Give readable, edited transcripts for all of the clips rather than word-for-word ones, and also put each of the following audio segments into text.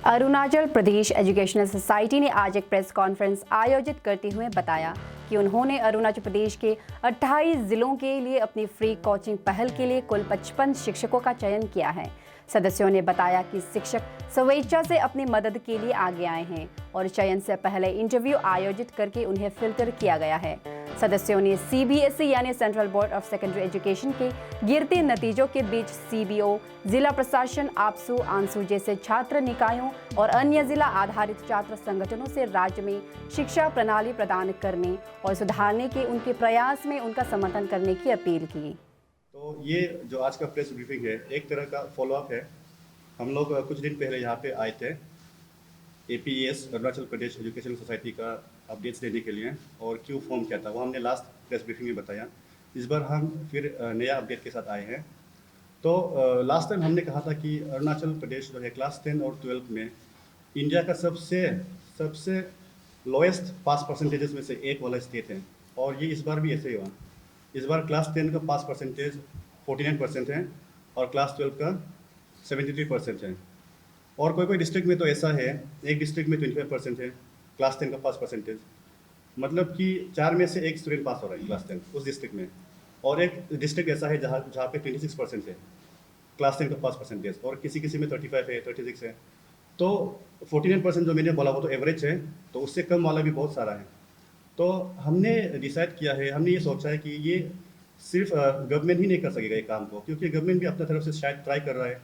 Arunachal Pradesh educational society ने आज एक प्रेस कॉन्फ्रेंस आयोजित करते हुए बताया कि उन्होंने अरुणाचल प्रदेश के 28 जिलों के लिए अपनी फ्री कोचिंग पहल के लिए कुल 55 शिक्षकों का चयन किया है। सदस्यों ने बताया कि शिक्षक स्वेच्छा से अपनी मदद के लिए आगे आए हैं और चयन से पहले इंटरव्यू आयोजित करके उन्हें फिल्टर किया गया है। सदस्यों ने CBSE यानी central board of secondary education के गिरते नतीजों के बीच CBO, जिला प्रशासन, आपसू, आंसू जैसे छात्र निकायों और अन्य जिला आधारित छात्र संगठनों से राज्य में शिक्षा प्रणाली प्रदान करने और सुधारने के उनके प्रयास में उनका समर्थन करने की अपील की। तो ये जो आज का प्रेस ब्रीफिंग है एक तरह का फॉलोअप है। हम लोग कुछ दिन पहले यहाँ पे आए थे APES Arunachal Pradesh education society का अपडेट्स देने के लिए और क्यों फॉर्म किया था वो हमने लास्ट प्रेस ब्रीफिंग में बताया। इस बार हम फिर नया अपडेट के साथ आए हैं। तो लास्ट टाइम हमने कहा था कि अरुणाचल प्रदेश जो है क्लास 10 और 12 में इंडिया का सबसे लोएस्ट पास परसेंटेजेस में से एक वाला स्टेट है और ये इस बार भी ऐसे ही हुआ। इस बार क्लास 10 का पास परसेंटेज 49% है और क्लास 12 का 73% है। और कोई डिस्ट्रिक्ट में तो ऐसा है, एक डिस्ट्रिक्ट में 25% है क्लास 10 का पास परसेंटेज, मतलब कि 4 में से एक स्टूडेंट पास हो रहा है क्लास 10 उस डिस्ट्रिक्ट में। और एक डिस्ट्रिक्ट ऐसा है जहाँ पे 26% है क्लास 10 का पास परसेंटेज और किसी में 35 है, 36 है। तो 49% जो मैंने बोला वो तो एवरेज है, तो उससे कम वाला भी बहुत सारा है। तो हमने डिसाइड किया है, हमने ये सोचा है कि ये सिर्फ गवर्नमेंट ही नहीं कर सकेगा ये काम को, क्योंकि गवर्नमेंट भी अपना तरफ से शायद ट्राई कर रहा है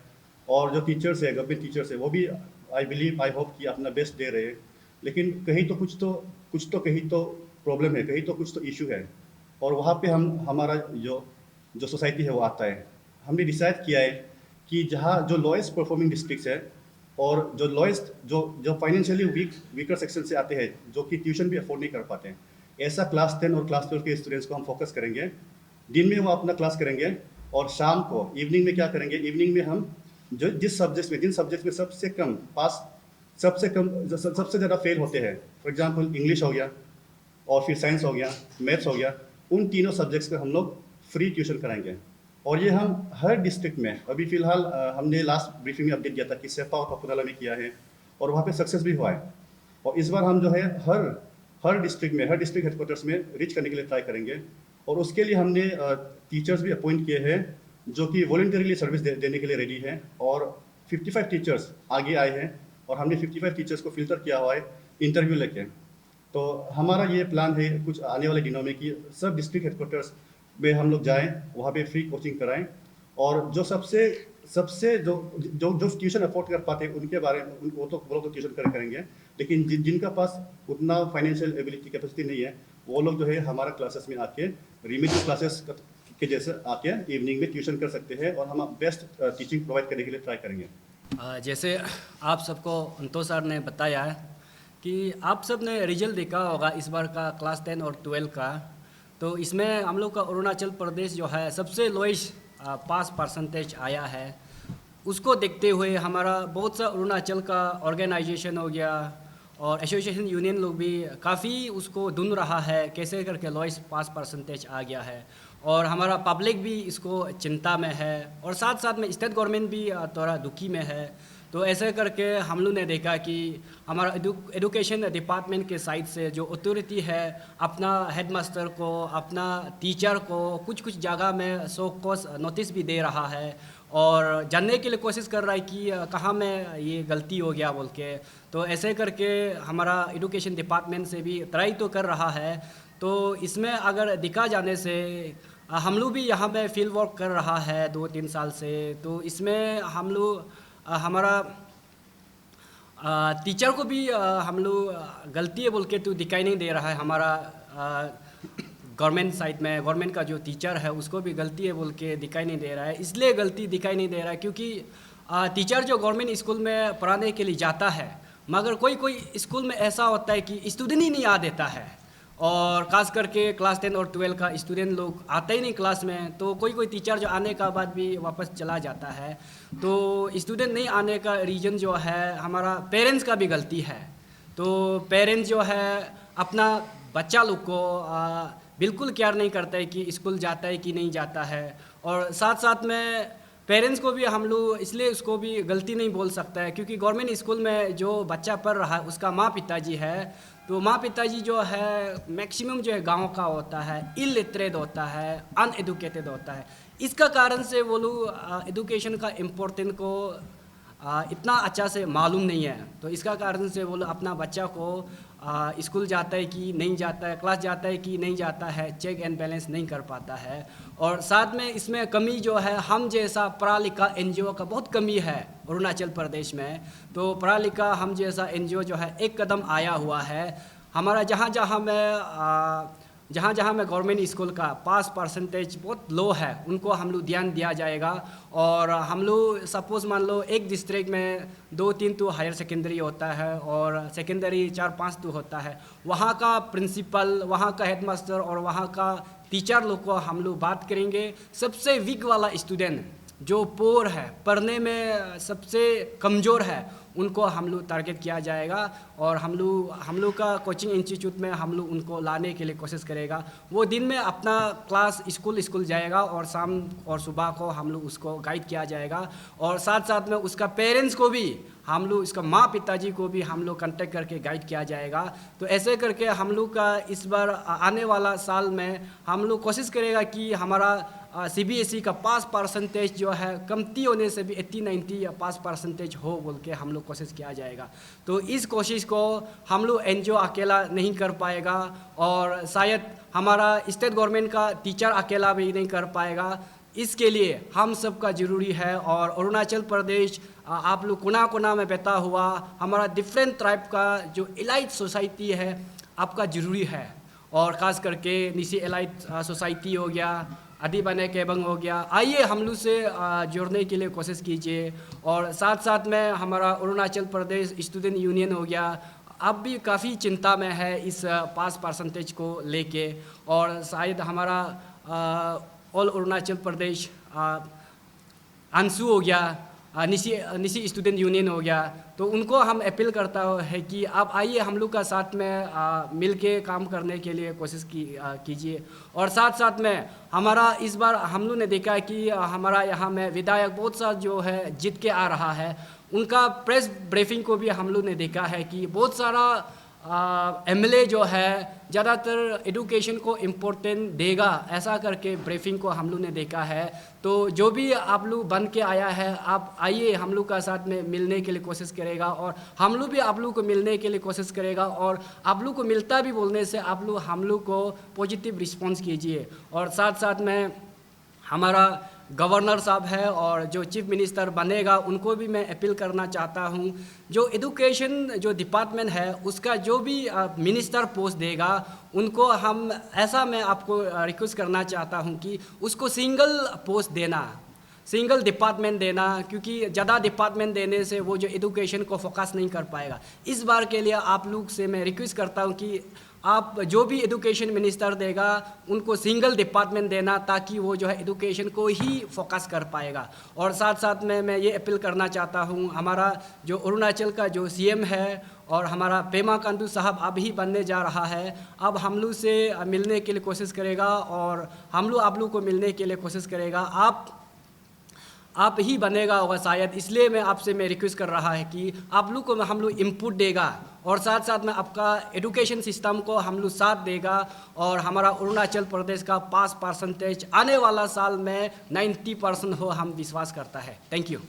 और जो टीचर्स है, गवर्नमेंट टीचर्स है, वो भी आई होप कि अपना बेस्ट दे रहे हैं। लेकिन कहीं तो कुछ तो कहीं तो प्रॉब्लम है, कहीं तो कुछ तो इशू है और वहाँ पे हमारा जो सोसाइटी है वो आता है। हमने डिसाइड किया है कि जहाँ जो लोएस्ट परफॉर्मिंग डिस्ट्रिक्ट्स है और जो लोएस्ट जो फाइनेंशियली वीकर सेक्शन से आते हैं, जो कि ट्यूशन भी अफोर्ड नहीं कर पाते हैं, ऐसा क्लास 10 और क्लास 12 के स्टूडेंट्स को हम फोकस करेंगे। दिन में वो अपना क्लास करेंगे और शाम को इवनिंग में क्या करेंगे, इवनिंग में हम जिन सब्जेक्ट्स में सबसे ज़्यादा फेल होते हैं, फॉर एग्जांपल इंग्लिश हो गया और फिर साइंस हो गया, मैथ्स हो गया, उन तीनों सब्जेक्ट्स का हम लोग फ्री ट्यूशन कराएंगे। और ये हम हर डिस्ट्रिक्ट में, अभी फिलहाल हमने लास्ट ब्रीफिंग में अपडेट किया था कि सेपा और पपुनाला में किया है और वहाँ पे सक्सेस भी हुआ है। और इस बार हम जो है हर डिस्ट्रिक्ट हेडक्वार्टर्स में रीच करने के लिए ट्राई करेंगे और उसके लिए हमने टीचर्स भी अपॉइंट किए हैं जो कि वॉलंटरीली सर्विस देने के लिए रेडी हैं और 55 टीचर्स आगे आए हैं और हमने 55 टीचर्स को फिल्टर किया हुआ है इंटरव्यू लेके। तो हमारा ये प्लान है कुछ आने वाले दिनों में कि सब डिस्ट्रिक्ट हेडक्वार्टर्स में हम लोग जाएं, वहाँ पे फ्री कोचिंग कराएं और जो सबसे जो ट्यूशन अफोर्ड कर पाते हैं उनके बारे में वो तो ट्यूशन करेंगे, लेकिन जिनका पास उतना फाइनेंशियल एबिलिटी कैपेसिटी नहीं है वो लोग जो है हमारा क्लासेस में आके रिमेडियल क्लासेस के जैसे आके इवनिंग में ट्यूशन कर सकते हैं और हम बेस्ट टीचिंग प्रोवाइड करने के लिए ट्राई करेंगे। जैसे आप सबको अंतो सर ने बताया है कि आप सब ने रिजल्ट देखा होगा इस बार का क्लास 10 और 12 का। तो इसमें हम लोग का अरुणाचल प्रदेश जो है सबसे लोएस्ट पास परसेंटेज आया है। उसको देखते हुए हमारा बहुत सा अरुणाचल का ऑर्गेनाइजेशन हो गया और एसोसिएशन यूनियन लोग भी काफ़ी उसको ढूंढ रहा है कैसे करके लोएस्ट पास परसेंटेज आ गया है और हमारा पब्लिक भी इसको चिंता में है और साथ साथ में स्टेट गवर्नमेंट भी थोड़ा दुखी में है। तो ऐसे करके हम लोग ने देखा कि हमारा एजुकेशन डिपार्टमेंट के साइड से जो अथॉरिटी है अपना हेडमास्टर को, अपना टीचर को कुछ जगह में सो कॉज नोटिस भी दे रहा है और जानने के लिए कोशिश कर रहा है कि कहाँ में ये गलती हो गया बोल के। तो ऐसे करके हमारा एजुकेशन डिपार्टमेंट से भी ट्राई तो कर रहा है। तो इसमें अगर दिखा जाने से हम लोग भी यहाँ पे फील्ड वर्क कर रहा है 2-3 साल से। तो इसमें हम लोग हमारा टीचर को भी हम लोग गलती है बोल के तो दिखाई नहीं दे रहा है। हमारा गवर्नमेंट साइड में गवर्नमेंट का जो टीचर है उसको भी गलती है बोल के दिखाई नहीं दे रहा है। इसलिए गलती दिखाई नहीं दे रहा है क्योंकि टीचर जो गवर्नमेंट स्कूल में पढ़ाने के लिए जाता है, मगर कोई स्कूल में ऐसा होता है कि स्टूडेंट ही नहीं आ देता है और ख़ास करके क्लास 10 और 12 का स्टूडेंट लोग आते ही नहीं क्लास में। तो कोई टीचर जो आने का बाद भी वापस चला जाता है। तो स्टूडेंट नहीं आने का रीज़न जो है हमारा पेरेंट्स का भी गलती है। तो पेरेंट्स जो है अपना बच्चा लोग को बिल्कुल केयर नहीं करता है कि स्कूल जाता है कि नहीं जाता है और साथ साथ में पेरेंट्स को भी हम लोग इसलिए उसको भी गलती नहीं बोल सकता है, क्योंकि गवर्नमेंट स्कूल में जो बच्चा पढ़ रहा है उसका माँ पिताजी है, तो माँ पिताजी जो है मैक्सिमम जो है गाँव का होता है, इलिटरेट होता है, अनएडुकेटेड होता है। इसका कारण से वो लोग एजुकेशन का इम्पोर्टेंट को इतना अच्छा से मालूम नहीं है। तो इसका कारण से वो लोग अपना बच्चा को स्कूल जाता है कि नहीं जाता है, क्लास जाता है कि नहीं जाता है, चेक एंड बैलेंस नहीं कर पाता है। और साथ में इसमें कमी जो है, हम जैसा पढ़ा लिखा NGO का बहुत कमी है अरुणाचल प्रदेश में। तो पढ़ा लिखा हम जैसा NGO जो है एक कदम आया हुआ है। हमारा जहाँ जहाँ में गवर्नमेंट स्कूल का पास परसेंटेज बहुत लो है, उनको हम लोग ध्यान दिया जाएगा। और हम लोग सपोज मान लो एक डिस्ट्रिक्ट में 2-3 तो हायर सेकेंडरी होता है और सेकेंडरी 4-5 तो होता है, वहाँ का प्रिंसिपल, वहाँ का हेडमास्टर और वहाँ का टीचर लोग को हम लोग बात करेंगे। सबसे वीक वाला स्टूडेंट जो पोर है, पढ़ने में सबसे कमज़ोर है, उनको हम लोग टारगेट किया जाएगा और हम लोग का कोचिंग इंस्टीट्यूट में हम लोग उनको लाने के लिए कोशिश करेगा। वो दिन में अपना क्लास स्कूल जाएगा और शाम और सुबह को हम लोग उसको गाइड किया जाएगा। और साथ साथ में उसका पेरेंट्स को भी हम लोग, इसका माँ पिताजी को भी हम लोग कांटेक्ट करके गाइड किया जाएगा। तो ऐसे करके हम लोग का इस बार आने वाला साल में हम लोग कोशिश करेगा कि हमारा CBSE का पास परसेंटेज जो है कमती होने से भी 80-90 या पास परसेंटेज हो बोल के हम लोग कोशिश किया जाएगा। तो इस कोशिश को हम लोग NGO अकेला नहीं कर पाएगा और शायद हमारा स्टेट गवर्नमेंट का टीचर अकेला भी नहीं कर पाएगा। इसके लिए हम सब का ज़रूरी है। और अरुणाचल प्रदेश आप लोग कोना कोना में बैठा हुआ हमारा डिफरेंट ट्राइब का जो एलाइट सोसाइटी है आपका ज़रूरी है। और ख़ास करके निसी एलाइट सोसाइटी हो गया, आदि बने केबंग हो गया, आइए हम लोग से जोड़ने के लिए कोशिश कीजिए। और साथ साथ में हमारा अरुणाचल प्रदेश स्टूडेंट यूनियन हो गया, अब भी काफ़ी चिंता में है इस पास परसेंटेज को लेके। और शायद हमारा ऑल अरुणाचल प्रदेश अंशु हो गया, निसी स्टूडेंट यूनियन हो गया, तो उनको हम अपील करता है कि आप आइए हम लोग का साथ में मिल के काम करने के लिए कोशिश कीजिए। और साथ साथ में हमारा इस बार हम लोग ने देखा है कि हमारा यहाँ में विधायक बहुत सा जो है जीत के आ रहा है, उनका प्रेस ब्रीफिंग को भी हम लोग ने देखा है कि बहुत सारा MLA जो है ज़्यादातर एजुकेशन को इम्पोर्टेंट देगा, ऐसा करके ब्रीफिंग को हम लोग ने देखा है। तो जो भी आप लोग बन के आया है, आप आइए हम लोग का साथ में मिलने के लिए कोशिश करेगा और हम लोग भी आप लोग को मिलने के लिए कोशिश करेगा। और आप लोग को मिलता भी बोलने से आप लोग हम लोग को पॉजिटिव रिस्पॉन्स कीजिए। और साथ साथ में हमारा गवर्नर साहब है और जो चीफ मिनिस्टर बनेगा उनको भी मैं अपील करना चाहता हूँ, जो एजुकेशन जो डिपार्टमेंट है उसका जो भी मिनिस्टर पोस्ट देगा उनको हम ऐसा मैं आपको रिक्वेस्ट करना चाहता हूँ कि उसको सिंगल पोस्ट देना, सिंगल डिपार्टमेंट देना, क्योंकि ज़्यादा डिपार्टमेंट देने से वो जो एजुकेशन को फोकस नहीं कर पाएगा। इस बार के लिए आप लोग से मैं रिक्वेस्ट करता हूँ कि आप जो भी एजुकेशन मिनिस्टर देगा उनको सिंगल डिपार्टमेंट देना, ताकि वो जो है एजुकेशन को ही फोकस कर पाएगा। और साथ साथ में मैं ये अपील करना चाहता हूँ, हमारा जो अरुणाचल का जो CM है और हमारा पेमा खांडू साहब अब ही बनने जा रहा है, अब हम लोग से मिलने के लिए कोशिश करेगा और हम लोग आप लोग को मिलने के लिए कोशिश करेगा। आप ही बनेगा होगा शायद, इसलिए मैं आपसे रिक्वेस्ट कर रहा है कि आप लोग को हम लोग इनपुट देगा और साथ साथ में आपका एजुकेशन सिस्टम को हम लोग साथ देगा और हमारा अरुणाचल प्रदेश का पास परसेंटेज आने वाला साल में 90% हो, हम विश्वास करता है। Thank you.